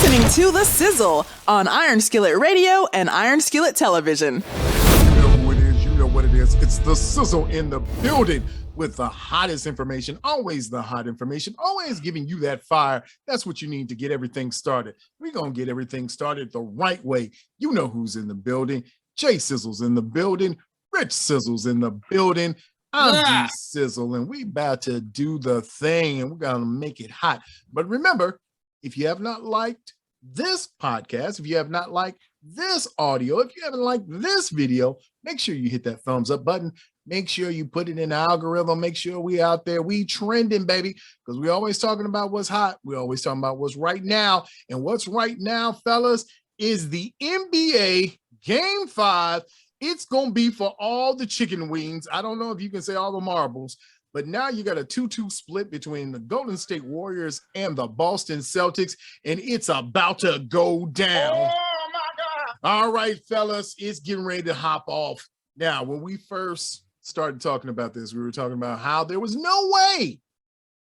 listening to The Sizzle on Iron Skillet Radio and Iron Skillet Television. You know who it is. You know what it is. It's The Sizzle in the building with the hottest information, always the hot information, always giving you that fire. That's what you need to get everything started. We're going to get everything started the right way. You know who's in the building. Jay Sizzle's in the building. Rich Sizzle's in the building. I'm D Sizzle, and we about to do the thing, and we're going to make it hot. But remember, if you have not liked this podcast, if you have not liked this audio, if you haven't liked this video, make sure you hit that thumbs up button. Make sure you put it in the algorithm. Make sure we out there. We trending, baby, because we always talking about what's hot. We always talking about what's right now. And what's right now, fellas, is the NBA Game 5. It's going to be for all the chicken wings. I don't know if you can say all the marbles, but now you got a 2-2 split between the Golden State Warriors and the Boston Celtics, and it's about to go down. Oh, my God. All right, fellas, it's getting ready to hop off. Now, when we first started talking about this, we were talking about how there was no way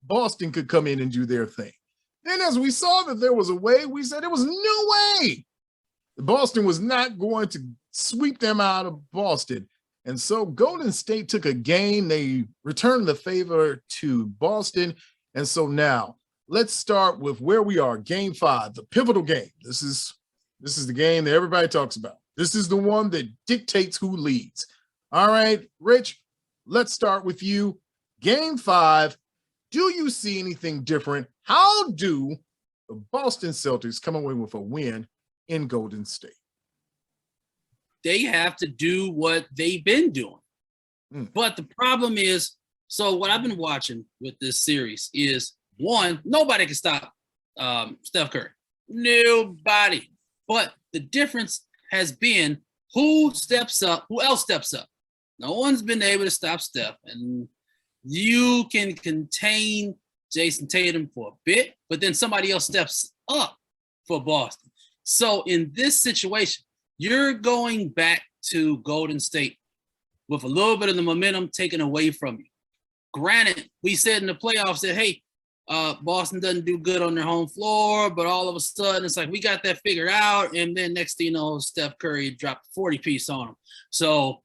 Boston could come in and do their thing. Then as we saw that there was a way, we said there was no way Boston was not going to sweep them out of Boston. And so Golden State took a game. They returned the favor to Boston. And so now let's start with where we are. Game 5, the pivotal game. This is the game that everybody talks about. This is the one that dictates who leads. All right, Rich, let's start with you. Game 5, do you see anything different? How do the Boston Celtics come away with a win in Golden State? They have to do what they've been doing. But the problem is, so what I've been watching with this series is, one, nobody can stop Steph Curry. Nobody. But the difference has been who steps up, who else steps up. No one's been able to stop Steph. And you can contain Jason Tatum for a bit, but then somebody else steps up for Boston. So in this situation, you're going back to Golden State with a little bit of the momentum taken away from you. Granted, we said in the playoffs that, hey, Boston doesn't do good on their home floor, but all of a sudden it's like we got that figured out, and then next thing you know, Steph Curry dropped a 40-piece on them. So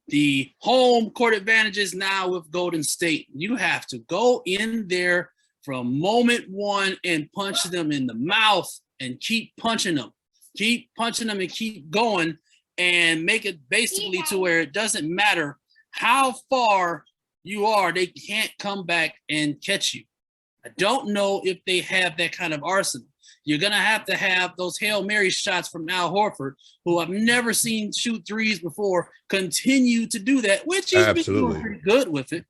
the home court advantages now with Golden State. You have to go in there from moment one and punch them in the mouth and keep punching them. Keep punching them and keep going and make it basically to where it doesn't matter how far you are, they can't come back and catch you. I don't know if they have that kind of arsenal. You're going to have those Hail Mary shots from Al Horford, who I've never seen shoot threes before, continue to do that, which he's been doing pretty good with it.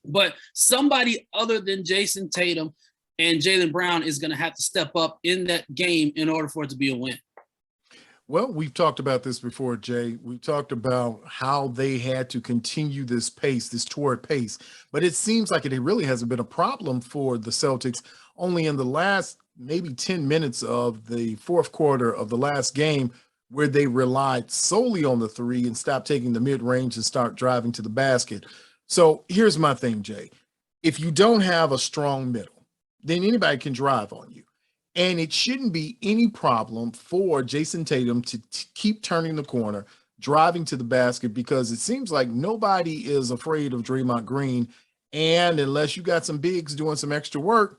But somebody other than Jason Tatum and Jaylen Brown is going to have to step up in that game in order for it to be a win. Well, we've talked about this before, Jay. We talked about how they had to continue this pace, this torrid pace. But it seems like it really hasn't been a problem for the Celtics. Only in the last maybe 10 minutes of the fourth quarter of the last game where they relied solely on the three and stopped taking the mid-range and start driving to the basket. So here's my thing, Jay. If you don't have a strong middle, then anybody can drive on you. And it shouldn't be any problem for Jason Tatum to keep turning the corner, driving to the basket, because it seems like nobody is afraid of Draymond Green. And unless you got some bigs doing some extra work,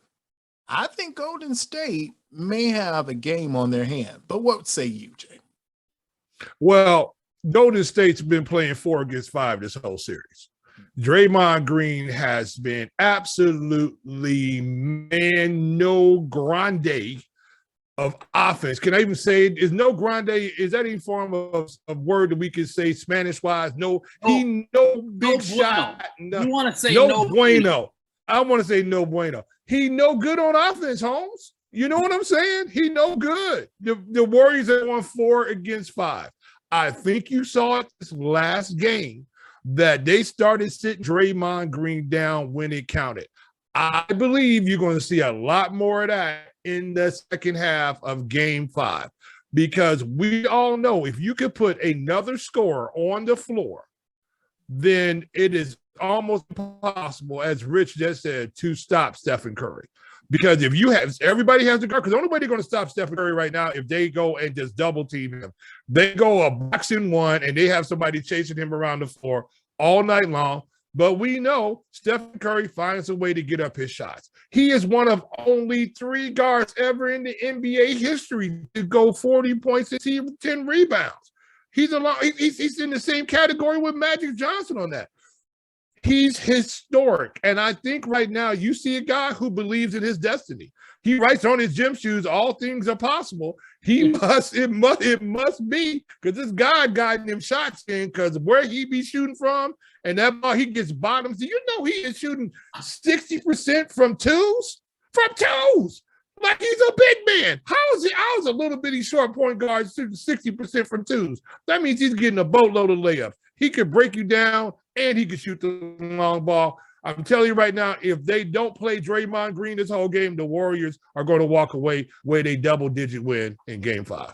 I think Golden State may have a game on their hand. But what say you, Jay? Well, Golden State's been playing 4 against 5 this whole series. Draymond Green has been absolutely no grande of offense. Can I even say, is no grande, is that any form of word that we can say Spanish-wise? No, he no big shot. No, you want to say no bueno. I want to say no bueno. He no good on offense, Holmes. You know what I'm saying? He no good. The Warriors have won 4 against 5. I think you saw it this last game that they started sitting Draymond Green down when it counted. I believe you're going to see a lot more of that in the second half of Game 5, because we all know if you could put another scorer on the floor, then it is almost impossible, as Rich just said, to stop Stephen Curry. Because if you have everybody has to guard, because the only way they're going to stop Steph Curry right now if they go and just double team him. They go a box in one and they have somebody chasing him around the floor all night long. But we know Steph Curry finds a way to get up his shots. He is one of only 3 guards ever in the NBA history to go 40 points and 10 rebounds. He's in the same category with Magic Johnson on that. He's historic. And I think right now you see a guy who believes in his destiny. He writes on his gym shoes, all things are possible. It must be, because this guy got him shots in, because where he be shooting from, and that ball, he gets bottoms. Do you know he is shooting 60% from twos? From twos! Like he's a big man. How is a little bitty short point guard shooting 60% from twos? That means he's getting a boatload of layups. He could break you down, and he could shoot the long ball. I'm telling you right now, if they don't play Draymond Green this whole game, the Warriors are going to walk away with a double-digit win in Game 5.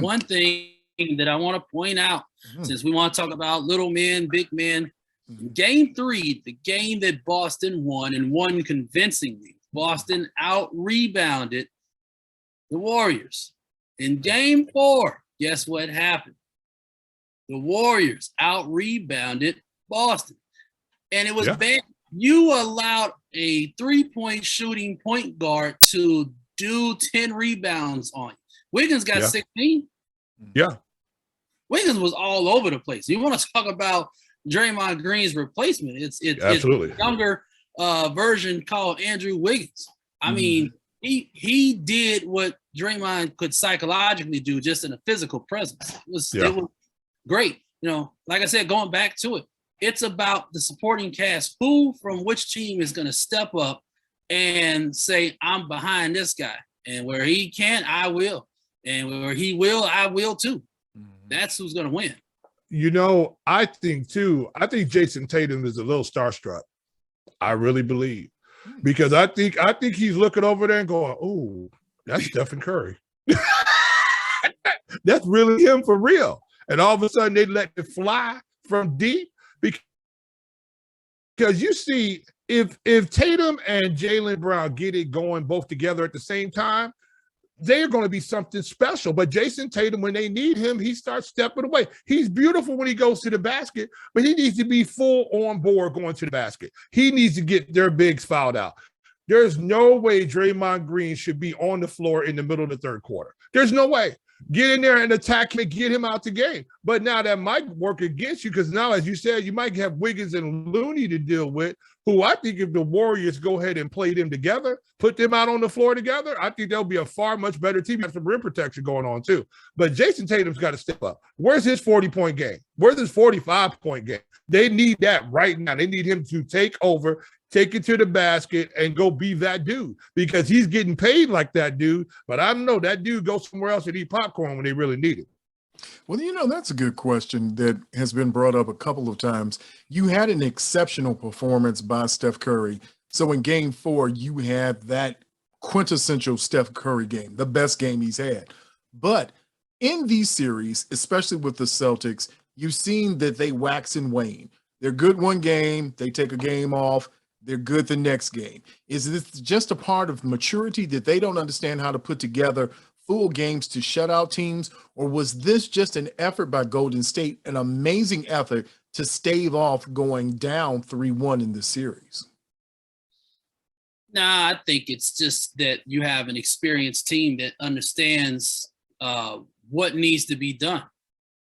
One thing that I want to point out, since we want to talk about little men, big men, Game 3, the game that Boston won and won convincingly, Boston out-rebounded the Warriors. In Game 4, guess what happened? The Warriors out-rebounded Boston. And it was bad. You allowed a 3-point shooting point guard to do 10 rebounds on you. Wiggins got 16. Yeah. Wiggins was all over the place. You want to talk about Draymond Green's replacement. It's absolutely a younger version called Andrew Wiggins. I mean, he did what Draymond could psychologically do just in a physical presence. It was great. You know, like I said, going back to it, it's about the supporting cast. Who from which team is going to step up and say, I'm behind this guy. And where he can, I will. And where he will, I will too. That's who's going to win. You know, I think Jason Tatum is a little starstruck. I really believe. Because I think he's looking over there and going, oh, that's Stephen Curry. That's really him for real. And all of a sudden they let it fly from deep. Because you see, if Tatum and Jaylen Brown get it going both together at the same time, they're going to be something special. But Jason Tatum, when they need him, he starts stepping away. He's beautiful when he goes to the basket, but he needs to be full on board going to the basket. He needs to get their bigs fouled out. There's no way Draymond Green should be on the floor in the middle of the third quarter. There's no way. Get in there and attack him and get him out the game. But now that might work against you, because now, as you said, you might have Wiggins and Looney to deal with, who I think if the Warriors go ahead and play them together, put them out on the floor together, I think they'll be a far much better team. Have some rim protection going on too. But Jason Tatum's got to step up. Where's his 40-point game? Where's his 45-point game? They need that right now. They need him to take over, take it to the basket, and go be that dude, because he's getting paid like that dude. But I don't know, that dude goes somewhere else and eat popcorn when they really need it. Well, you know, that's a good question that has been brought up a couple of times. You had an exceptional performance by Steph Curry. So in Game 4, you had that quintessential Steph Curry game, the best game he's had. But in these series, especially with the Celtics, you've seen that they wax and wane. They're good one game, they take a game off, they're good the next game. Is this just a part of maturity that they don't understand how to put together full games to shut out teams? Or was this just an effort by Golden State, an amazing effort to stave off going down 3-1 in the series? Nah, I think it's just that you have an experienced team that understands what needs to be done.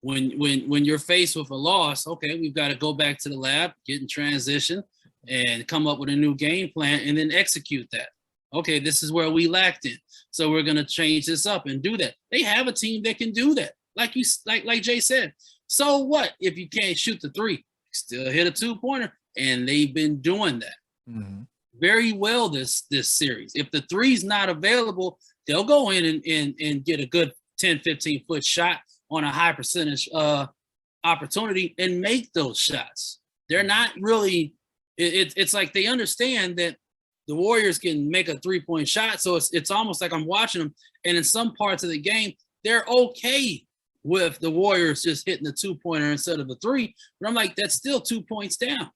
When you're faced with a loss, okay, we've got to go back to the lab, get in transition, and come up with a new game plan and then execute that. Okay, this is where we lacked in, so we're going to change this up and do that. They have a team that can do that. Like Jay said, so what if you can't shoot the three? Still hit a 2-pointer, and they've been doing that very well this series. If the three's not available, they'll go in and get a good 10, 15-foot shot on a high percentage opportunity and make those shots. They're not really it's like they understand that the Warriors can make a 3-point shot. So it's almost like I'm watching them, and in some parts of the game, they're okay with the Warriors just hitting the 2-pointer instead of the 3. But I'm like, that's still 2 points down.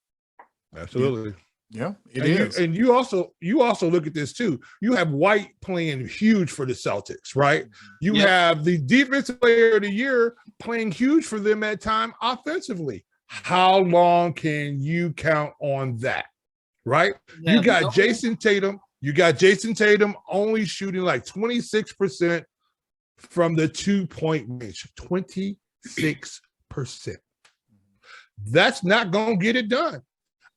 Absolutely. Yeah, it is. You also look at this too. You have White playing huge for the Celtics, right? You have the defensive player of the year playing huge for them at time offensively. How long can you count on that? Right? You got Jason Tatum. You got Jason Tatum only shooting like 26% from the 2-point range. 26%. That's not going to get it done.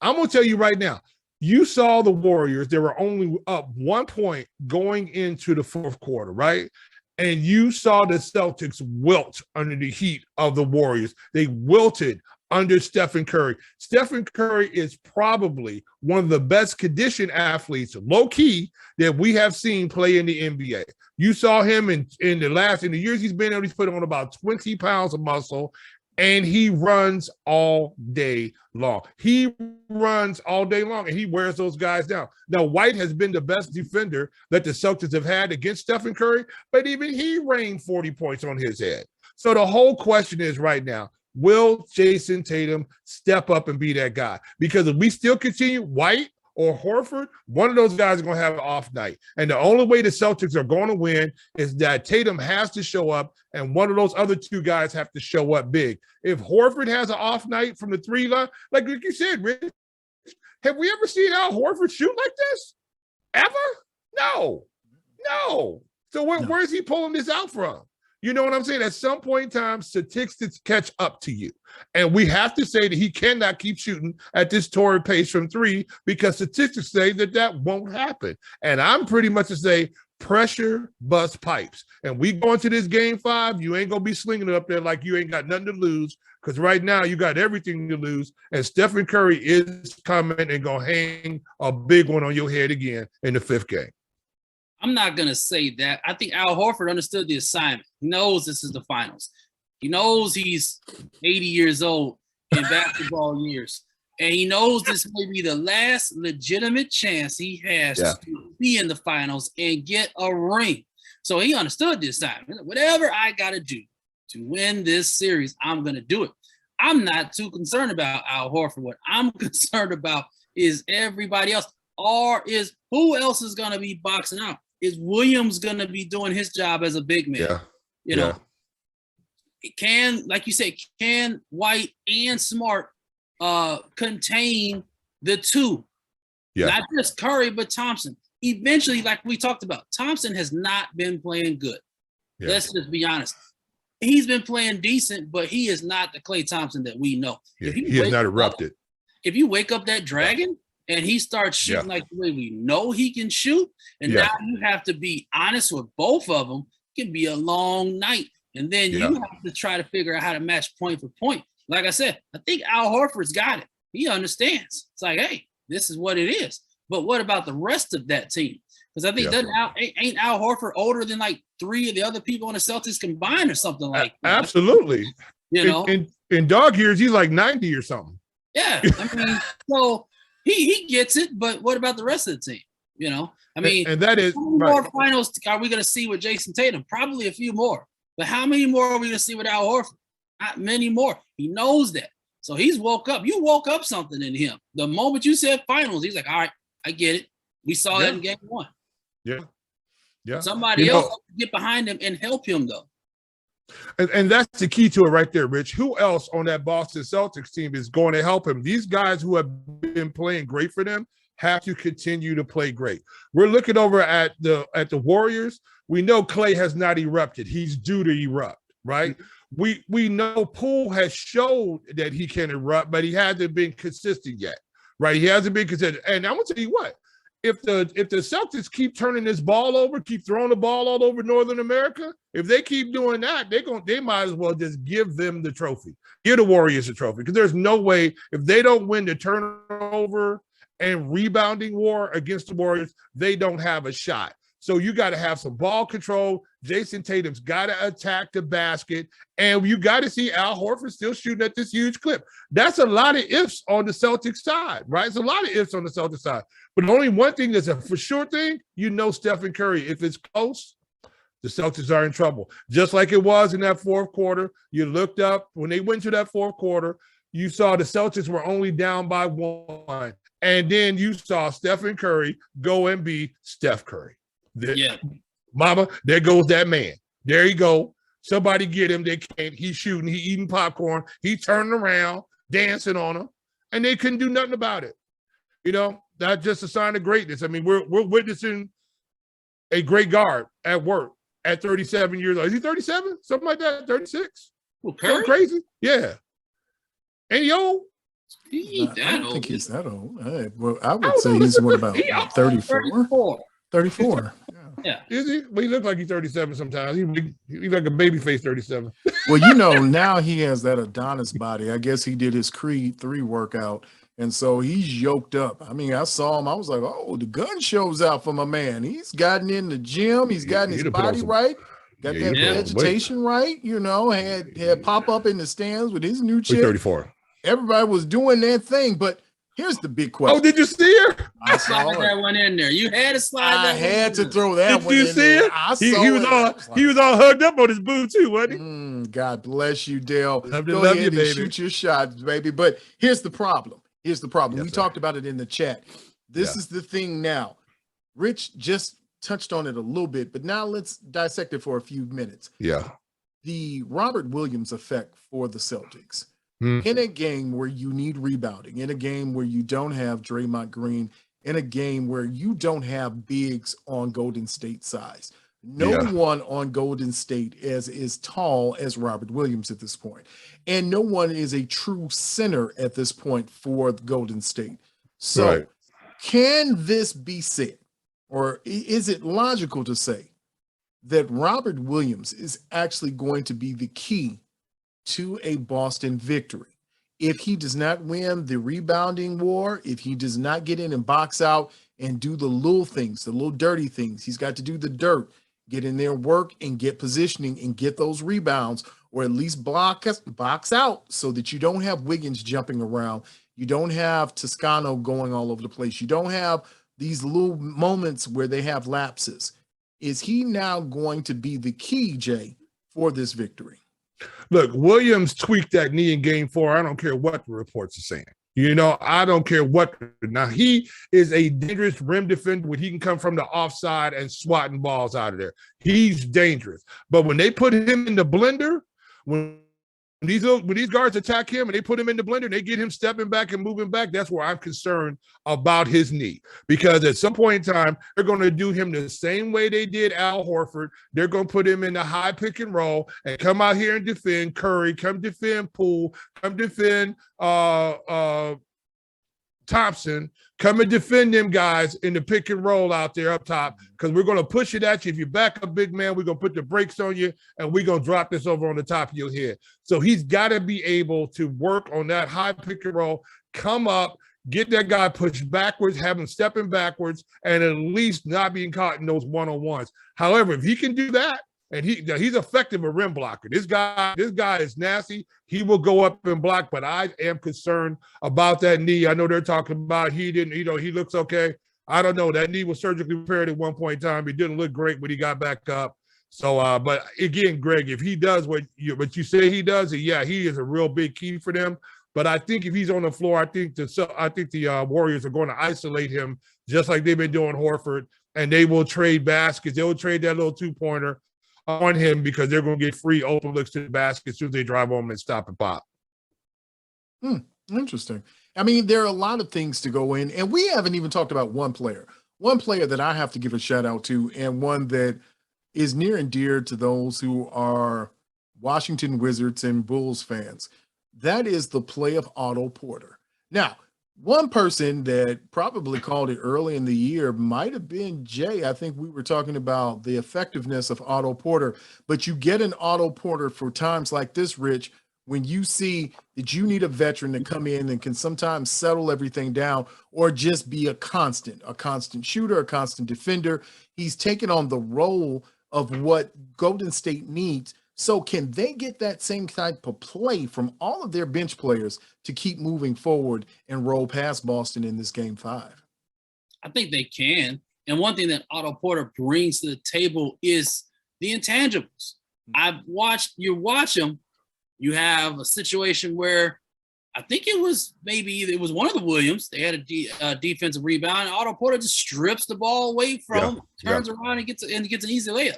I'm going to tell you right now, you saw the Warriors. They were only up 1 point going into the fourth quarter, right? And you saw the Celtics wilt under the heat of the Warriors. They wilted under Stephen Curry. Stephen Curry is probably one of the best conditioned athletes, low key, that we have seen play in the NBA. You saw him in the years he's been there, he's put on about 20 pounds of muscle, and he runs all day long. He runs all day long, and he wears those guys down. Now, White has been the best defender that the Celtics have had against Stephen Curry, but even he rained 40 points on his head. So the whole question is right now, will Jason Tatum step up and be that guy? Because if we still continue, White or Horford, one of those guys are going to have an off night. And the only way the Celtics are going to win is that Tatum has to show up, and one of those other two guys have to show up big. If Horford has an off night from the 3 line, like you said, Rich, have we ever seen Al Horford shoot like this? Ever? No. So where is he pulling this out from? You know what I'm saying? At some point in time, statistics catch up to you. And we have to say that he cannot keep shooting at this torrid pace from 3 because statistics say that won't happen. And I'm pretty much to say pressure bust pipes. And we go into this game 5, you ain't going to be slinging it up there like you ain't got nothing to lose, because right now you got everything to lose. And Stephen Curry is coming and going to hang a big one on your head again in the 5th game. I'm not going to say that. I think Al Horford understood the assignment. He knows this is the finals. He knows he's 80 years old in basketball years. And he knows this may be the last legitimate chance he has to be in the finals and get a ring. So he understood the assignment. Whatever I got to do to win this series, I'm going to do it. I'm not too concerned about Al Horford. What I'm concerned about is everybody else. Or is who else is going to be boxing out? Is Williams going to be doing his job as a big man? Yeah. You know, it can, like you say, can White and Smart contain the two? Yeah. Not just Curry, but Thompson. Eventually, like we talked about, Thompson has not been playing good. Yeah. Let's just be honest. He's been playing decent, but he is not the Klay Thompson that we know. Yeah, he has not erupted. If you wake up that dragon, and he starts shooting like the way we know he can shoot, and now you have to be honest with both of them, it can be a long night. And then you have to try to figure out how to match point for point. Like I said, I think Al Horford's got it. He understands. It's like, hey, this is what it is. But what about the rest of that team? Because I think ain't Al Horford older than like 3 of the other people on the Celtics combined or something like that? Absolutely. You know, in dog years, he's like 90 or something. Yeah. I mean, so he gets it, but what about the rest of the team? You know, I mean, and that is how many more finals are we going to see with Jason Tatum? Probably a few more. But how many more are we going to see with Al Horford? Not many more. He knows that. So he's woke up. You woke up something in him. The moment you said finals, he's like, all right, I get it. We saw that in game 1. Yeah. Somebody else get behind him and help him, though. And that's the key to it right there, Rich. Who else on that Boston Celtics team is going to help him? These guys who have been playing great for them have to continue to play great. We're looking over at the Warriors. We know Klay has not erupted. He's due to erupt, right? We know Poole has showed that he can erupt, but he hasn't been consistent yet, right? He hasn't been consistent. And I'm going to tell you what, if the Celtics keep turning this ball over, keep throwing the ball all over Northern America, if they keep doing that, they might as well just give them the trophy. Give the Warriors the trophy, because there's no way, if they don't win the turnover and rebounding war against the Warriors, they don't have a shot. So you got to have some ball control. Jason Tatum's got to attack the basket, and you got to see Al Horford still shooting at this huge clip. That's a lot of ifs on the Celtics side, right? It's a lot of ifs on the Celtics side. But only one thing that's a for sure thing, Stephen Curry, if it's close, the Celtics are in trouble. Just like it was in that fourth quarter. You looked up, when they went to that fourth quarter, you saw the Celtics were only down by 1. And then you saw Stephen Curry go and be Steph Curry. Yeah. Mama, there goes that man. There you go. Somebody get him. They can't. He's shooting. He eating popcorn. He turning around, dancing on them, and they couldn't do nothing about it. You know, that's just a sign of greatness. I mean, we're witnessing a great guard at work at 37 years old. Is he 37? Something like that? 36? Well, Something crazy? Yeah. And he old? He ain't that I don't old. think he's that old. Well, I would say he's what about 34? 34. Yeah. Is he? Well, he looks like he's 37 sometimes. He's like a baby face 37. Well, you know, now he has that Adonis body. I guess he did his Creed 3 workout, and so he's yoked up. I mean, I saw him. I was like, oh, the gun shows out for my man. He's gotten in the gym. He's gotten his body right. Got that vegetation right. You know, had pop up in the stands with his new chick. 34. Everybody was doing their thing, but here's the big question. Oh, did you see her? I saw that one in there. You had to slide that. I had to throw that one in. Did you see it? I saw he was all hugged up on his boo too, wasn't he? God bless you, Dale. Love Go you, ahead and baby. shoot your shots, baby. But here's the problem. Yes, we talked about it in the chat. This is the thing now. Rich just touched on it a little bit, but now let's dissect it for a few minutes. Yeah. The Robert Williams effect for the Celtics. In a game where you need rebounding, in a game where you don't have Draymond Green, in a game where you don't have bigs on Golden State size. No one on Golden State is as tall as Robert Williams at this point. And no one is a true center at this point for Golden State. So can this be said, or is it logical to say that Robert Williams is actually going to be the key to a Boston victory? If he does not win the rebounding war, if he does not get in and box out and do the little things, the little dirty things, he's got to do the dirt, get in there, work and get positioning and get those rebounds, or at least box out so that you don't have Wiggins jumping around. You don't have Toscano going all over the place. You don't have these little moments where they have lapses. Is he now going to be the key, Jay, for this victory? Look, Williams tweaked that knee in game 4. I don't care what the reports are saying. You know, I don't care what. Now, he is a dangerous rim defender when he can come from the offside and swatting balls out of there. He's dangerous. But when they put him in the blender, when these guards attack him and they put him in the blender and they get him stepping back and moving back, that's where I'm concerned about his knee. Because at some point in time, they're going to do him the same way they did Al Horford. They're going to put him in the high pick and roll and come out here and defend Curry, come defend Poole, come defend Thompson, come and defend them guys in the pick and roll out there up top, because we're going to push it at you. If you back up big man, we're going to put the brakes on you, and we're going to drop this over on the top of your head. So he's got to be able to work on that high pick and roll, come up, get that guy pushed backwards, have him stepping backwards, and at least not being caught in those one-on-ones. However, if he can do that, and he's effective a rim blocker. This guy is nasty. He will go up and block, but I am concerned about that knee. I know they're talking about he looks okay. I don't know. That knee was surgically repaired at one point in time. He didn't look great when he got back up. So, but again, Greg, if he does what you say he does, yeah, he is a real big key for them. But I think if he's on the floor, I think the Warriors are going to isolate him just like they've been doing Horford, and they will trade baskets. They will trade that little two-pointer on him because they're going to get free open looks to the basket as soon as they drive home and stop and pop. Interesting. I mean, there are a lot of things to go in, and we haven't even talked about one player that I have to give a shout out to, and one that is near and dear to those who are Washington Wizards and Bulls fans. That is the play of Otto Porter. Now, one person that probably called it early in the year might have been Jay. I think we were talking about the effectiveness of Otto Porter, but you get an Otto Porter for times like this, Rich, when you see that you need a veteran to come in and can sometimes settle everything down or just be a constant shooter, a constant defender. He's taken on the role of what Golden State needs. So can they get that same type of play from all of their bench players to keep moving forward and roll past Boston in this game 5? I think they can. And one thing that Otto Porter brings to the table is the intangibles. You watch him, you have a situation where I think it was one of the Williams. They had a defensive rebound. Otto Porter just strips the ball away from him, turns around and gets an easy layup.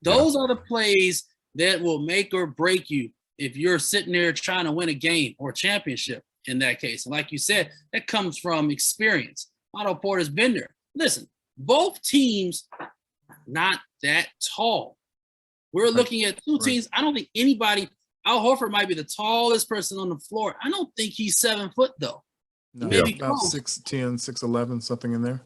Those are the plays that will make or break you if you're sitting there trying to win a game or a championship in that case. And like you said, that comes from experience. Otto Porter's been there. Listen, both teams are not that tall. We're looking at two teams. I don't think anybody – Al Horford might be the tallest person on the floor. I don't think he's 7 foot, though. No, maybe about 6'10", 6'11", something in there.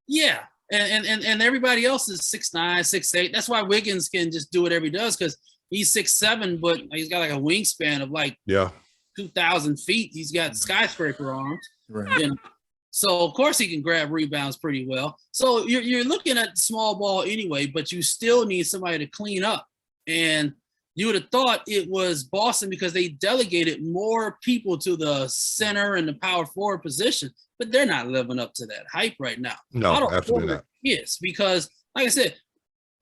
Yeah, and everybody else is 6'9", 6'8". That's why Wiggins can just do whatever he does because he's 6'7", but he's got like a wingspan of 2,000 feet. He's got skyscraper arms. Right. And so, of course, he can grab rebounds pretty well. So you're looking at small ball anyway, but you still need somebody to clean up. And you would have thought it was Boston because they delegated more people to the center and the power forward position, but they're not living up to that hype right now. No, absolutely not. Yes, because like I said,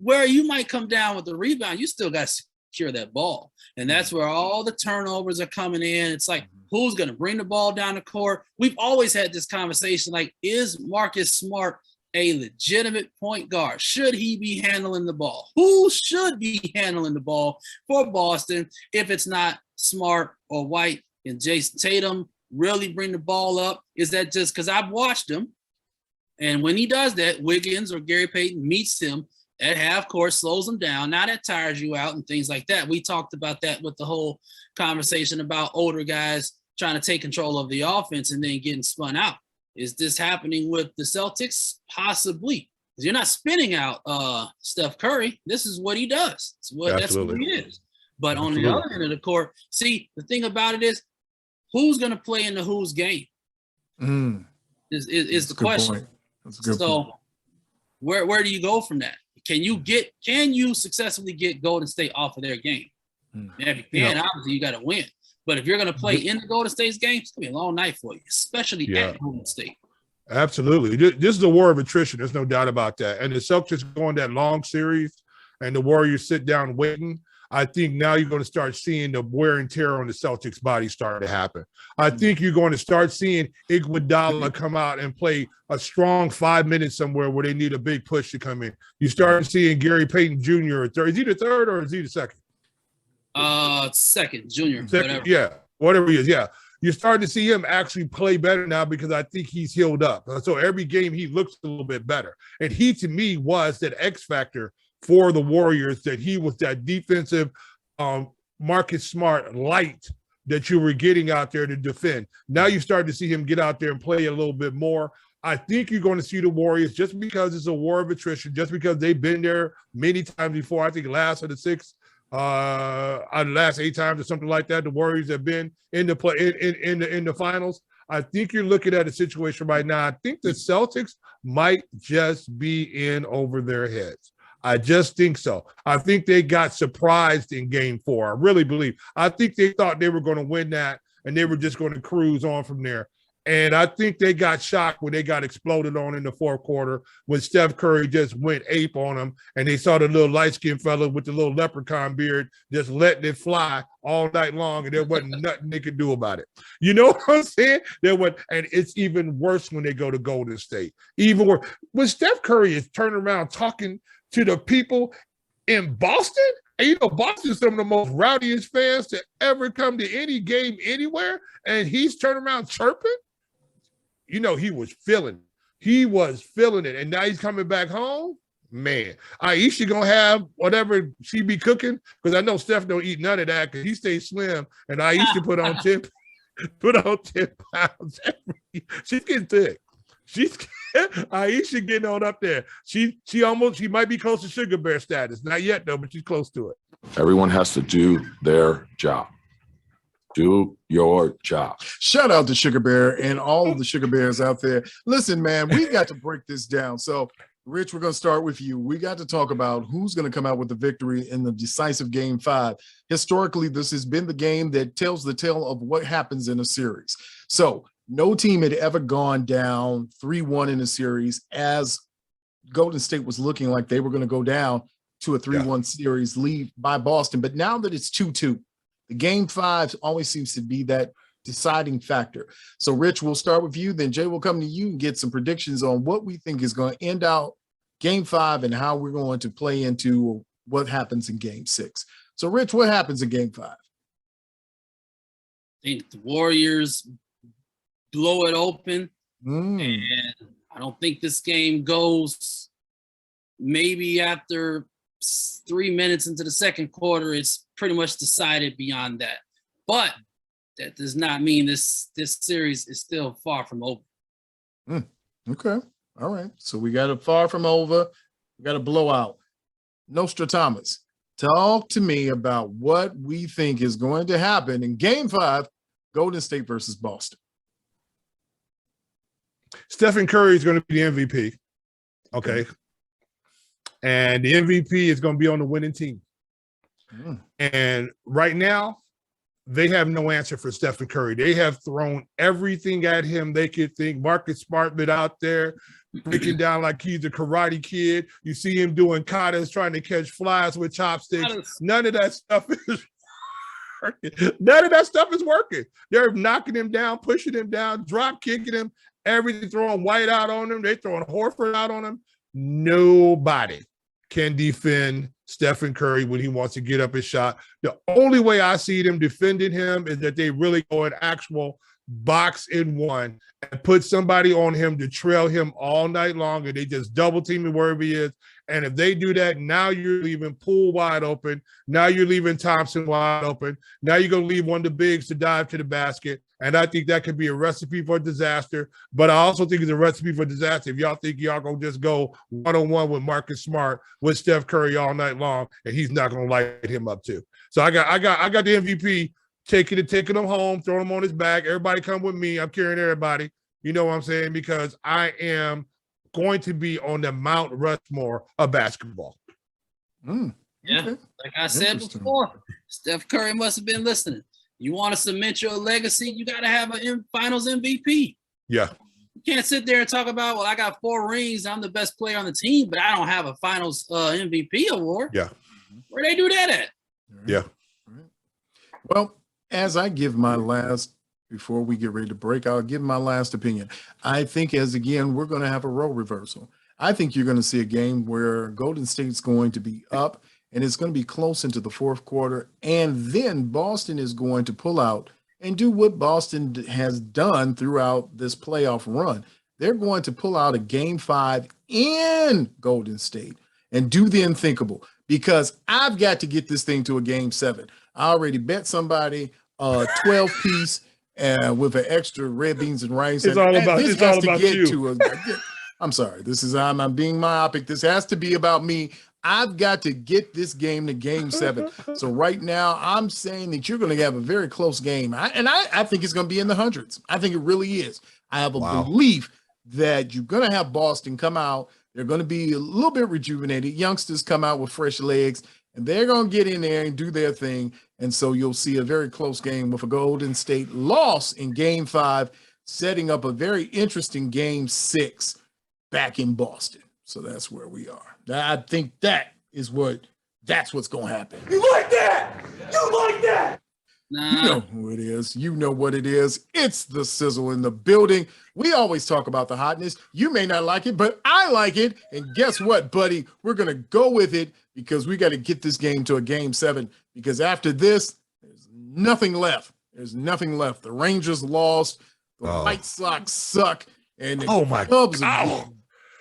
where you might come down with the rebound, you still got to secure that ball. And that's where all the turnovers are coming in. It's like, who's going to bring the ball down the court? We've always had this conversation, like, is Marcus Smart a legitimate point guard? Should he be handling the ball? Who should be handling the ball for Boston if it's not Smart or White? And Jason Tatum really bring the ball up? Is that just because I've watched him? And when he does that, Wiggins or Gary Payton meets him at half court, slows him down. Now that tires you out and things like that. We talked about that with the whole conversation about older guys trying to take control of the offense and then getting spun out. Is this happening with the Celtics? Possibly. You're not spinning out Steph Curry. This is what he does. That's what he is. But on the other end of the court, see, the thing about it is, who's going to play in the who's game? Is the question. That's a good so point. Where do you go from that? Can you successfully get Golden State off of their game? And if you can, obviously you got to win. But if you're going to play in the Golden State's game, it's going to be a long night for you, especially at Golden State. Absolutely. This is a war of attrition. There's no doubt about that. And the Celtics go on that long series and the Warriors sit down waiting. I think now you're going to start seeing the wear and tear on the Celtics' body start to happen. I think you're going to start seeing Iguodala come out and play a strong 5 minutes somewhere where they need a big push to come in. You start seeing Gary Payton Jr. Is he the third or is he the second? Second, junior. Second, whatever he is. Yeah. You're starting to see him actually play better now because I think he's healed up. So every game he looks a little bit better. And he, to me, was that X factor for the Warriors, that he was that defensive Marcus Smart light that you were getting out there to defend. Now you start to see him get out there and play a little bit more. I think you're going to see the Warriors, just because it's a war of attrition, just because they've been there many times before. I think last of the six, out of the last 8 times or something like that, the Warriors have been in the play in the finals. I think you're looking at a situation right now. I think the Celtics might just be in over their heads. I just think so. I think they got surprised in game 4. I really believe. I think they thought they were going to win that and they were just going to cruise on from there. And I think they got shocked when they got exploded on in the fourth quarter when Steph Curry just went ape on them, and they saw the little light-skinned fella with the little leprechaun beard just letting it fly all night long, and there wasn't nothing they could do about it. You know what I'm saying? And it's even worse when they go to Golden State. Even worse. When Steph Curry is turning around talking to the people in Boston, and you know Boston's some of the most rowdiest fans to ever come to any game anywhere, and he's turning around chirping. You know, he was feeling it. And now he's coming back home. Man, Aisha gonna have whatever she be cooking, because I know Steph don't eat none of that because he stays slim, and Aisha put on 10 pounds. She's getting thick. Aisha getting on up there. She might be close to Sugar Bear status. Not yet though, but she's close to it. Everyone has to do their job. Do your job. Shout out to Sugar Bear and all of the Sugar Bears out there. Listen, man, we got to break this down. So, Rich, we're going to start with you. We got to talk about who's going to come out with the victory in the decisive Game 5. Historically, this has been the game that tells the tale of what happens in a series. So, no team had ever gone down 3-1 in a series as Golden State was looking like they were going to go down to a 3-1 series lead by Boston. But now that it's 2-2, the Game 5 always seems to be that deciding factor. So, Rich, we'll start with you. Then Jay will come to you and get some predictions on what we think is going to end out Game 5 and how we're going to play into what happens in Game 6. So, Rich, what happens in Game 5? I think the Warriors blow it open. And I don't think this game goes maybe after 3 minutes into the second quarter. It's pretty much decided beyond that. But that does not mean this series is still far from over. Okay. All right. So we got a far from over. We got a blowout. Nostradamus, talk to me about what we think is going to happen in Game 5, Golden State versus Boston. Stephen Curry is going to be the MVP. Okay. And the MVP is going to be on the winning team. And right now, they have no answer for Stephen Curry. They have thrown everything at him they could think. Marcus Smart been out there breaking down like he's a karate kid. You see him doing katas, trying to catch flies with chopsticks. None of that stuff is working. None of that stuff is working. They're knocking him down, pushing him down, drop kicking him, everything, throwing White out on him. They're throwing Horford out on him. Nobody can defend Stephen Curry when he wants to get up his shot. The only way I see them defending him is that they really go an actual box in one and put somebody on him to trail him all night long, and they just double team him wherever he is. And if they do that, now you're leaving Poole wide open. Now you're leaving Thompson wide open. Now you're going to leave one of the bigs to dive to the basket. And I think that could be a recipe for disaster. But I also think it's a recipe for disaster if y'all think y'all going to just go one-on-one with Marcus Smart with Steph Curry all night long, and he's not going to light him up too. So I got the MVP taking him home, throwing him on his back. Everybody come with me. I'm carrying everybody. You know what I'm saying? Because I am going to be on the Mount Rushmore of basketball. Yeah, Okay. like I said before, Steph Curry must have been listening. You want to cement your legacy, you got to have a finals MVP. Yeah. You can't sit there and talk about, well, I got 4 rings, I'm the best player on the team, but I don't have a finals MVP award. Yeah. Where they do that at? Yeah. Well, as I give my last, before we get ready to break, I'll give my last opinion. I think we're going to have a role reversal. I think you're going to see a game where Golden State's going to be up and it's going to be close into the fourth quarter. And then Boston is going to pull out and do what Boston has done throughout this playoff run. They're going to pull out a Game 5 in Golden State and do the unthinkable, because I've got to get this thing to a Game 7. I already bet somebody 12-piece with an extra red beans and rice. It's all about you. I'm sorry. I'm being myopic. This has to be about me. I've got to get this game to Game 7. So right now, I'm saying that you're going to have a very close game. I think it's going to be in the hundreds. I think it really is. I have a belief that you're going to have Boston come out. They're going to be a little bit rejuvenated. Youngsters come out with fresh legs, and they're going to get in there and do their thing. And so you'll see a very close game with a Golden State loss in Game 5, setting up a very interesting Game 6 back in Boston. So that's where we are. I think that's what's going to happen. You like that? You like that? Nah. You know who it is. You know what it is. It's the Sizzle in the building. We always talk about the hotness. You may not like it, but I like it. And guess what, buddy? We're going to go with it because we got to get this game to a Game 7, because after this, there's nothing left. There's nothing left. The Rangers lost. The White Sox suck. And the Cubs are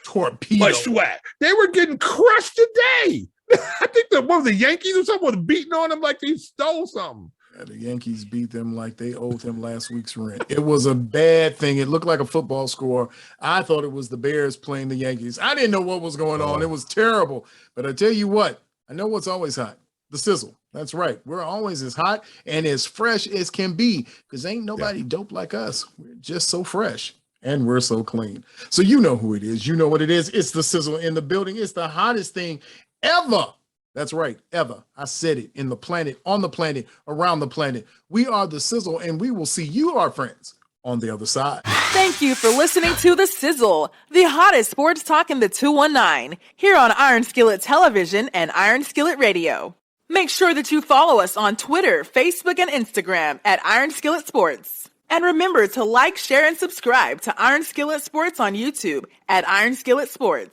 torpedoed. My sweat. They were getting crushed today. I think the Yankees or something was beating on them like they stole something. Yeah, the Yankees beat them like they owed them last week's rent. It was a bad thing. It looked like a football score. I thought it was the Bears playing the Yankees. I didn't know what was going on. It was terrible. But I tell you what, I know what's always hot. The Sizzle. That's right. We're always as hot and as fresh as can be, because ain't nobody dope like us. We're just so fresh. And we're so clean. So you know who it is. You know what it is. It's the Sizzle in the building. It's the hottest thing ever. That's right, ever. I said it. In the planet, on the planet, around the planet. We are the Sizzle, and we will see you, our friends, on the other side. Thank you for listening to The Sizzle, the hottest sports talk in the 219, here on Iron Skillet Television and Iron Skillet Radio. Make sure that you follow us on Twitter, Facebook, and Instagram at Iron Skillet Sports. And remember to like, share, and subscribe to Iron Skillet Sports on YouTube at Iron Skillet Sports.